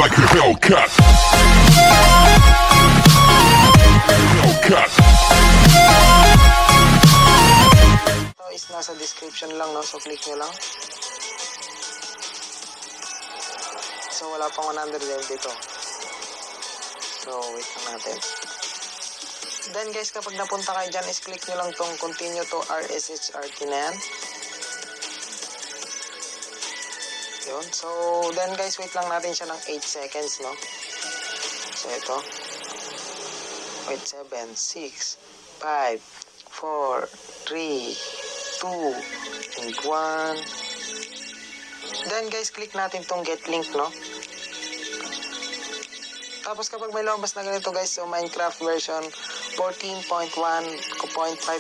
like a Hellcat. So is nasa description lang, no? So click nyo lang. So wala pang 100 dito. So wait lang natin. Then guys, kapag napunta kayo dyan, is click nyo lang tong continue to RSHRT na yan. Yun. So then guys, wait lang natin siya ng 8 seconds, no? So ito. Wait, 7, 6, 5, 4, 3, 2, and 1. Then guys, click natin tong get link, no? Tapos kapag may lumabas na ganito guys, so Minecraft version 14.1.5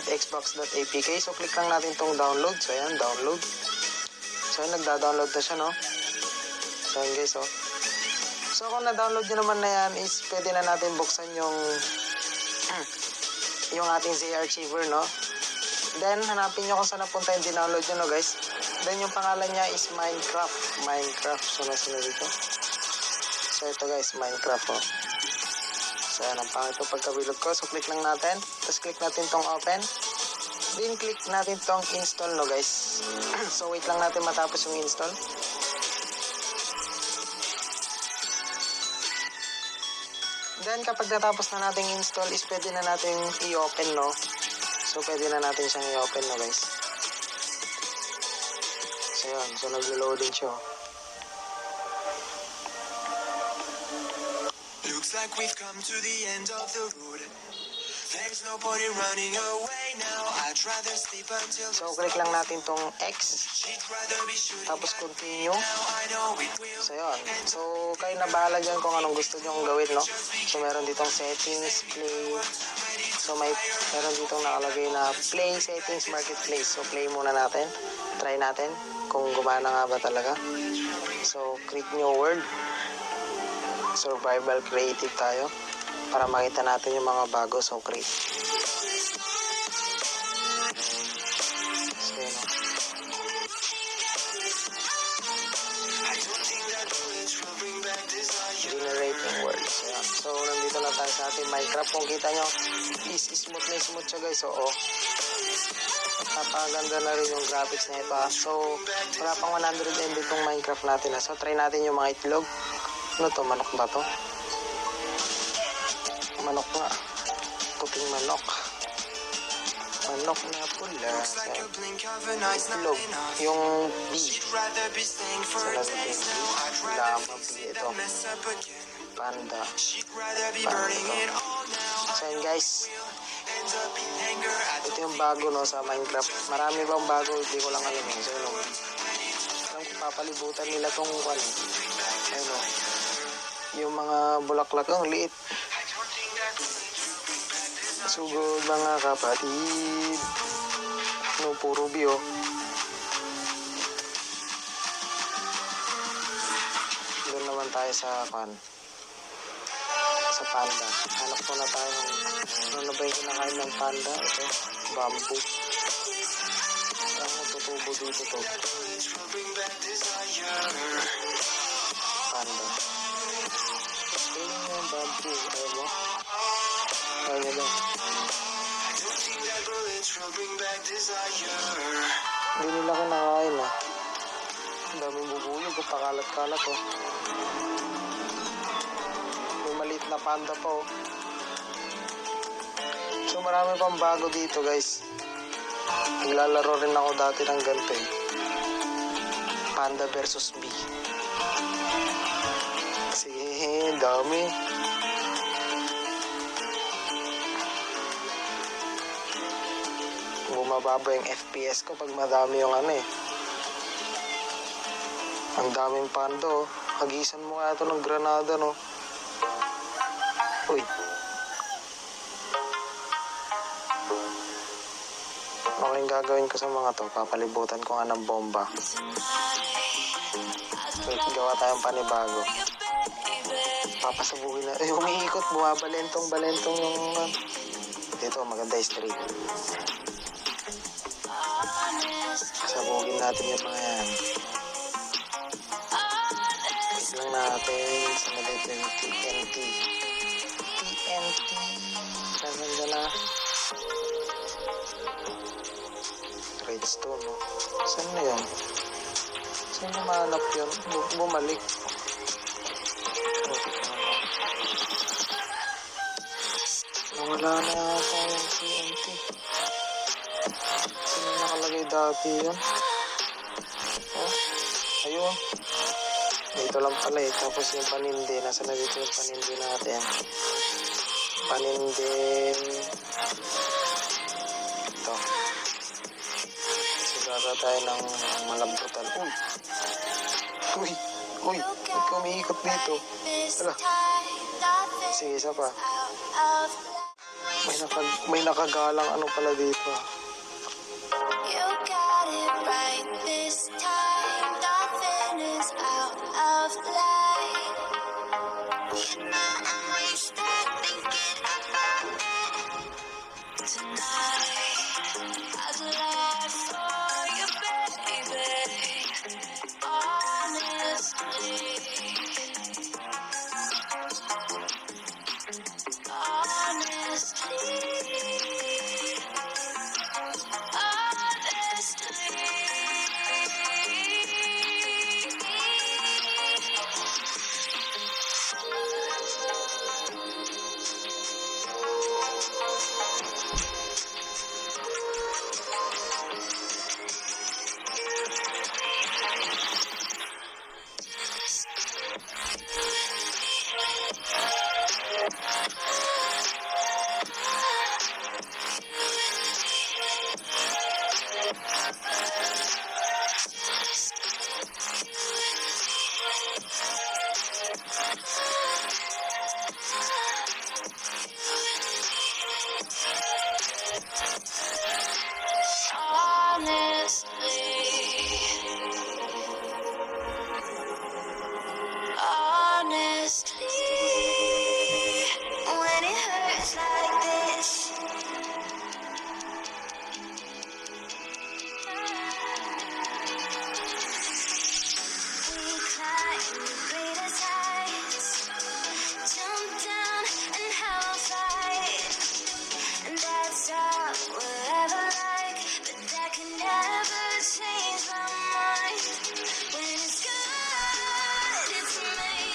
xbox.apk. So click lang natin tong download. So ayan, download. So ayan, nagda-download na siya, no? So ayan guys, oh. So kung na-download nyo naman na yan, is pwede na natin buksan yung ating ZARCHIVER, no? Then hanapin nyo kung saan napunta yung dinownload nyo, no guys? Then yung pangalan niya is Minecraft. So nasa na dito. So ito guys, Minecraft, oh. So ayan, ang pangit ko pagkabilog ko. So click lang natin. Tapos click natin tong open. Then click natin tong install, no guys? So wait lang natin matapos yung install. Then kapag natapos na natin install, is pwede na natin i-open, no? So pwede na natin siyang i-open, no guys? So yun, so nag-loading siya. Looks like we've come to the end of the road. There's no point in running away now. I'd rather sleep until. So click lang natin tong X. Tapos continue. So yun. So kayo na bahala dyan kung anong gusto nyo gawin, no? So meron ditong settings, play. So meron ditong nakalagay na play, settings, marketplace. So play muna natin. Try natin kung gumana nga ba talaga. So create new world. Survival creative tayo para makita natin yung mga bago. So create. So yun, generating world. So, yan. So nandito na tayo sa ating Minecraft. Kung kita nyo, is smooth na smooth siya guys. So napakaganda na rin yung graphics na ito, ha. So wala pang 100 MB itong Minecraft natin, ha. So try natin yung mga itlog. Ano to? Manok ba to? Manok nga. Puting manok. Manok na pula. Itlog. Yung B. So natin lama B ito. Panda. So yun guys. Ito yung bago, no, sa Minecraft. Marami bang bago? Hindi ko lang alam. So yun, alam ko papalibutan nila tong ano, yung mga bulaklak, ang liit. Sugod mga kapatid. No, puro bio. Doon naman tayo sa sa panda. Hanap ko na tayo ano ba yung kinakain ng panda. Ito, bamboo. Ang tutubo dito to. Panda. Yung bamboo, ayaw mo? Ayaw mo. Hindi nila kinakain, ah. Ang daming bubuyog, pakalat-kalat, oh. May maliit na panda pa, oh. So marami pang bago dito guys. Naglalaro rin ako dati ng ganito, eh. Panda versus bee. Sige, dami. Bumababa yung FPS ko pag madami yung ano, eh. Ang daming panda, oh. Hagisan mo kaya ito ng granada, no? Uy. Ano yung gagawin ko sa mga to? Papalibutan ko nga ng bomba. Wait, gawa tayong panibago. Papasabugin na. Eh, umiikot. Bumabalentong yung... Dito, maganda yung street. Pasabugin natin yung mga yan. Wait lang natin sa dito yung TNT. Nandun na. Redstone, no? Saan na yun? Saan na mahanap yun? Bumalik. Wala na yata yung TNT. Saan na nakalagay dati yun? Oh, ayun. Dito lang pala eh. Tapos yung panindi. Nasa na dito yung panindi natin? Panindi. Ito. Sigara tayo ng malambutan. Uy! Ba't ka umiikot dito? Hala. Sige, isa pa. May nakagalang ano pala dito. You got it right this time. Nothing is out of line. I'm wasted thinking about it tonight. I'd lie for you, baby. Honestly.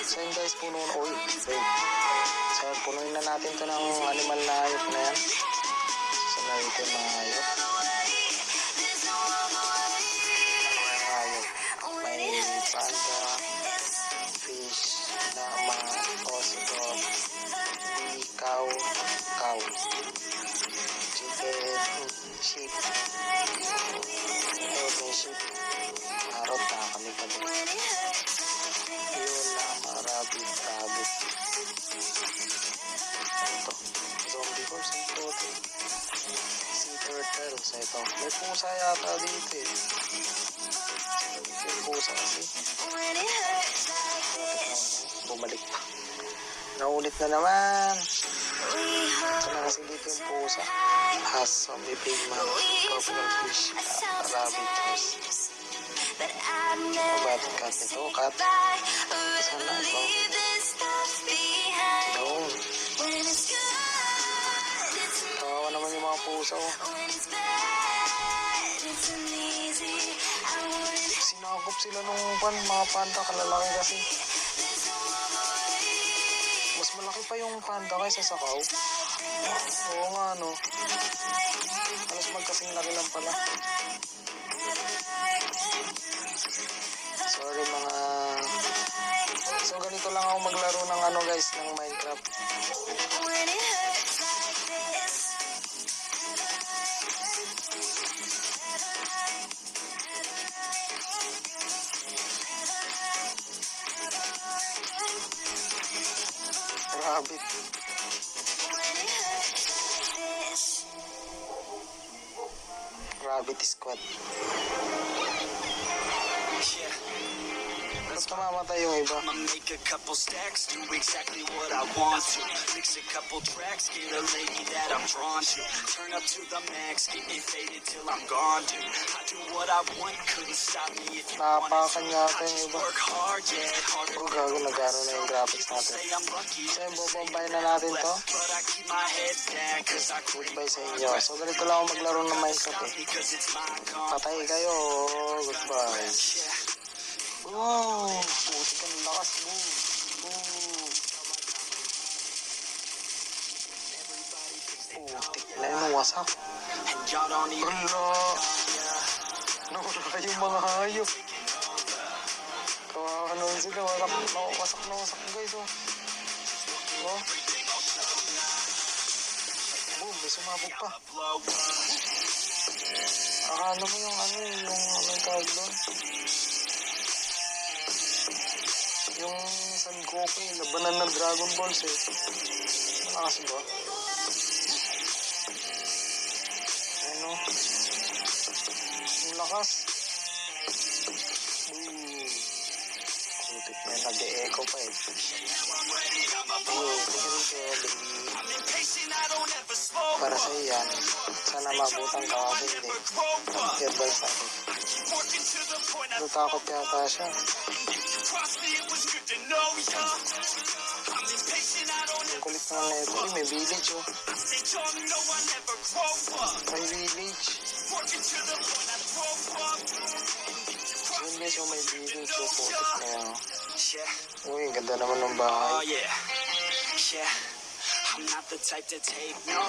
So yun guys, puno na. So punuin na natin to ng animal na hayop na yan. So na ito yung mga hayop. May panda, fish, llama, ocelot, cow, chicken, sheep. Ayun, may sheep. Parrot na kami kami. Yun, llama, rabbit. Ito, zombie horse, ito. Sea turtle. So ito, may pusa yata dito eh. May pusa kasi. Bumalik pa. Naulit na naman. So na kasi dito yung pusa. Has, zombie pigman, tropical fish, rabbit horse. Ba't cat ito? Cat? Saan na ito? Doon. Kawawa naman yung mga pusa oh. Sinakop sila nung mga panda, kalalaki kasi. Mas malaki pa yung panda kaysa sa cow. Oo nga no. Halos magkasing laki lang pala. Sorry mga... So ganito lang ako maglaro ng ano guys, ng Minecraft. Rabbit. Rabbit squad. Yeah. let's Ba't namamatay yung iba? I'ma make a couple stacks, do exactly what I want to. Mix a couple tracks, get a lady that I'm drawn to. Turn up to the max, get me faded till I'm gone, dude. I do what I want, couldn't stop me if you wanted Napakan to. yata I yung just iba. work hard, yeah, harder Oh, than gago, the nagano rest. na yung graphics People natin. say I'm lucky, So, others say bobombay that na I'm natin to. blessed. But I keep my head down, cause I crave Goodbye sa inyo. progress. So, ganito lang ako maglaro ng Minecraft Stop eh. me, cause it's my Patay complex. kayo. Goodbye. Yeah. Boom! Puti ka ng lakas. Boom! Boom! Putik na yun. Wasak. And y'all don't even Hala! Nawala yung mga hayop. Kawawa naman sila. Wasak na wasak guys. Oh. Oh. Boom! May sumabog pa. Akala mo yung ano yung tawag doon? Yung San Goku, labanan ng Dragon Balls eh. Malakas ba? Ano? Ang lakas. Putik na yun, nag-e-echo pa eh. Para sa iyan, sana mabutan ka kasi hindi. Advice natin. Natakot yata siya. Ang kulit naman na ito. May village oh. May village. Yun guys yung may village oh. Putik na yun. Uy, ang ganda naman ng bahay. Oh yeah, yeah. I'm not the type to take no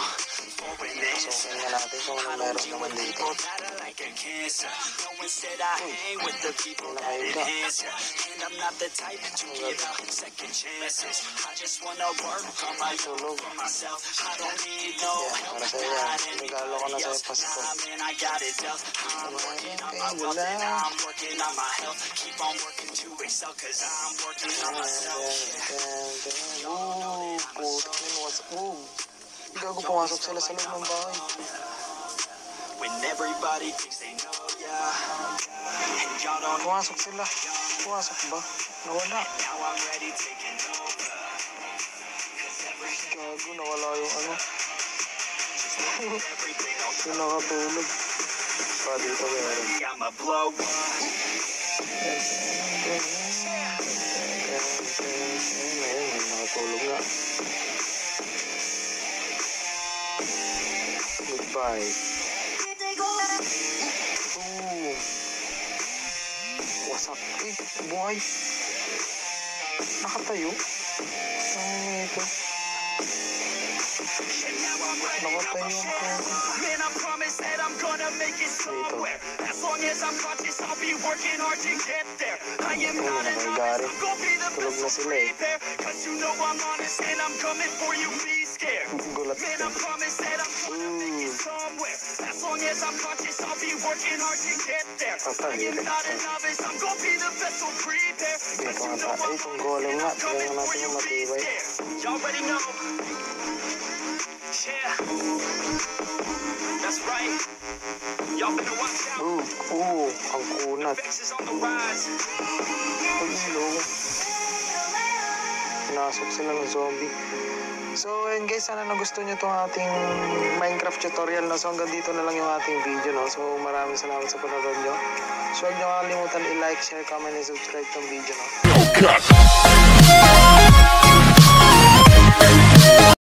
for an answer. So, tingnan natin kung ano I don't meron deal naman with dito. people that are like a cancer. No, instead I hang with the people that enhance ya. And I'm not the type to give out second chances. I just wanna work on my own for myself. I don't need no help. Para sa iyan, regalo ko na sa'yo Pasko. Nah, man, I got it dealt. I'm working on my wealth and I'm working on my health. Keep on working to excel, cause I'm working on myself. Oh, putik na yun. Oh, gago, pumasok sila sa loob ng bahay. When everybody thinks they know ya, and y'all don't know. Pumasok sila. Pumasok ba? Nawala. Now I'm ready taking over. Gago, nawala yung ano. Everything else, Yung nakatulog. Pa, dito meron. I'ma blow up. Ayun, nakatulog nga. Goodbye. Ooh. Wasak. Eh, buhay. Nakatayo. Ano ito? Nakatayo ang puto. Man, I promise that I'm gonna make it somewhere. As long as I'm conscious, I'll be working hard to get there. I am not a novice, I'm gonna be the best, so prepare. Cause you know I'm honest and I'm coming for you, be scared. Gulat Man, I ka. promise that I'm gonna make it somewhere. As long as I'm conscious, I'll be working hard to get there. I am not a novice, I'm gonna be the best, so prepare. Cause you know I'm Itong golem nga. Tingnan natin yung matibay. Y'all already know. Yeah. That's right. Y'all better watch out. Ang kunat. Vex is on the rise. Hello. Pinasok sila ng zombie. So, ayun guys, sana nagustuhan nyo itong ating Minecraft tutorial. No? So, hanggang dito na lang yung ating video. No? So, maraming salamat sa panonood nyo. So, huwag nyo kakalimutan i-like, share, comment, and subscribe itong video. No?